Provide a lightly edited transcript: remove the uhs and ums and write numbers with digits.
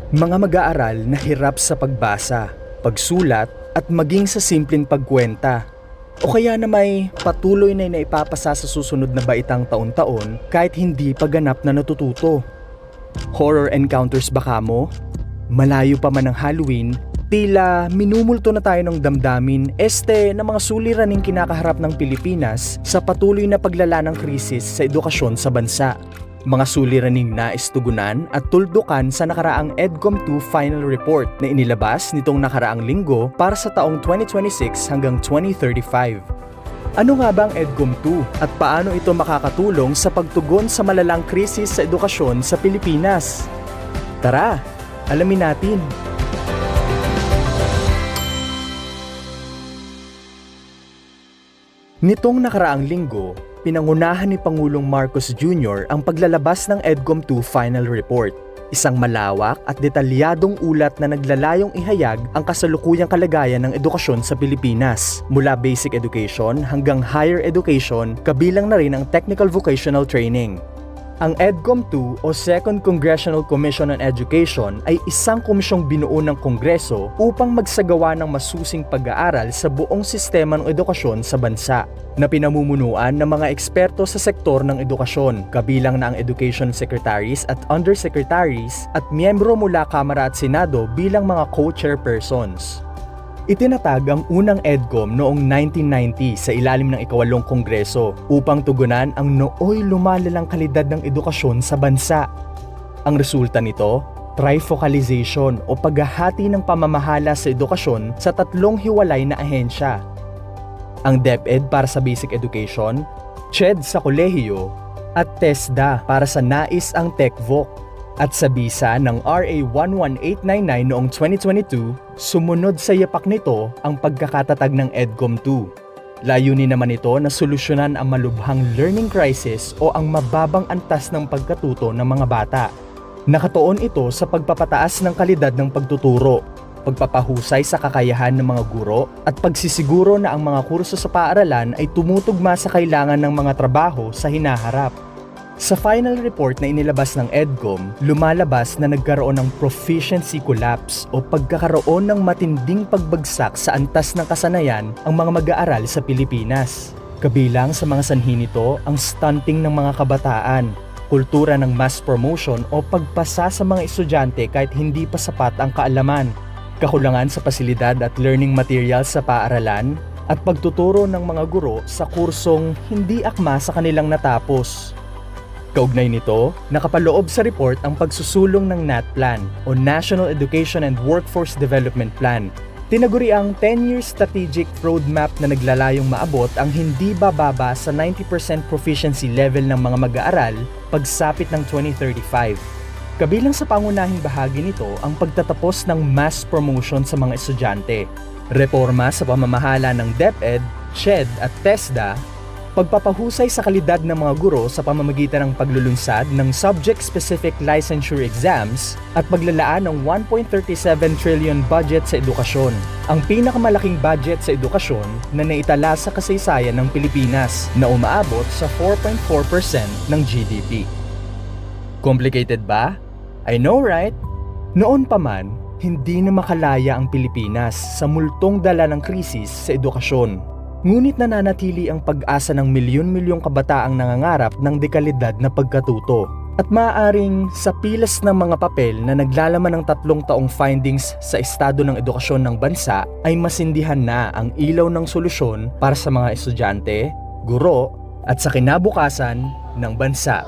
Mga mag-aaral na hirap sa pagbasa, pagsulat at maging sa simpleng pagkwenta. O kaya na may patuloy na naipapasa sa susunod na baitang taon-taon kahit hindi pa ganap na natututo. Horror encounters ba kamo? Malayo pa man ang Halloween, tila minumulto na tayo ng damdamin ng mga suliraning kinakaharap ng Pilipinas sa patuloy na paglala ng krisis sa edukasyon sa bansa. Mga suliraning nais tugunan at tuldukan sa nakaraang EDCOM 2 Final Report na inilabas nitong nakaraang linggo para sa taong 2026 hanggang 2035. Ano nga ba ang EDCOM 2 at paano ito makakatulong sa pagtugon sa malalang krisis sa edukasyon sa Pilipinas? Tara, alamin natin! Nitong nakaraang linggo, pinangunahan ni Pangulong Marcos Jr. ang paglalabas ng EDCOM 2 Final Report, isang malawak at detalyadong ulat na naglalayong ihayag ang kasalukuyang kalagayan ng edukasyon sa Pilipinas, mula basic education hanggang higher education, kabilang na rin ang technical vocational training. Ang EDCOM 2 o Second Congressional Commission on Education ay isang komisyong binuo ng Kongreso upang magsagawa ng masusing pag-aaral sa buong sistema ng edukasyon sa bansa, na pinamumunuan ng mga eksperto sa sektor ng edukasyon, kabilang na ang Education Secretaries at Undersecretaries at miyembro mula Kamara at Senado bilang mga co-chairpersons. Itinatag ang unang EDCOM noong 1990 sa ilalim ng ikawalong Kongreso upang tugunan ang nooy lumalalang kalidad ng edukasyon sa bansa. Ang resulta nito, trifocalization o paghahati ng pamamahala sa edukasyon sa tatlong hiwalay na ahensya. Ang DepEd para sa basic education, CHED sa kolehiyo, at TESDA para sa nais ang TechVoc. At sa bisa ng RA 11899 noong 2022, sumunod sa yapak nito ang pagkakatatag ng EDCOM 2. Layunin naman ito na solusyonan ang malubhang learning crisis o ang mababang antas ng pagkatuto ng mga bata. Nakatuon ito sa pagpapataas ng kalidad ng pagtuturo, pagpapahusay sa kakayahan ng mga guro, at pagsisiguro na ang mga kurso sa paaralan ay tumutugma sa kailangan ng mga trabaho sa hinaharap. Sa final report na inilabas ng EDCOM, lumalabas na nagkaroon ng proficiency collapse o pagkakaroon ng matinding pagbagsak sa antas ng kasanayan ang mga mag-aaral sa Pilipinas. Kabilang sa mga sanhi nito ang stunting ng mga kabataan, kultura ng mass promotion o pagpasa sa mga estudyante kahit hindi pa sapat ang kaalaman, kakulangan sa pasilidad at learning materials sa paaralan, at pagtuturo ng mga guro sa kursong hindi akma sa kanilang natapos. Kaugnay nito, nakapaloob sa report ang pagsusulong ng NAT Plan o National Education and Workforce Development Plan. Tinaguri ang 10-year strategic roadmap na naglalayong maabot ang hindi bababa sa 90% proficiency level ng mga mag-aaral pagsapit ng 2035. Kabilang sa pangunahing bahagi nito ang pagtatapos ng mass promotion sa mga estudyante, reforma sa pamamahala ng DepEd, CHED at TESDA, pagpapahusay sa kalidad ng mga guro sa pamamagitan ng paglulunsad ng subject-specific licensure exams at paglalaan ng 1.37 trillion budget sa edukasyon, ang pinakamalaking budget sa edukasyon na naitala sa kasaysayan ng Pilipinas na umaabot sa 4.4% ng GDP. Complicated ba? I know, right? Noon pa man, hindi na makalaya ang Pilipinas sa multong dala ng krisis sa edukasyon. Ngunit nananatili ang pag-asa ng milyon-milyong kabataang nangangarap ng dekalidad na pagkatuto. At maaaring sa pilas ng mga papel na naglalaman ng 3 taong findings sa estado ng edukasyon ng bansa ay masindihan na ang ilaw ng solusyon para sa mga estudyante, guro, at sa kinabukasan ng bansa.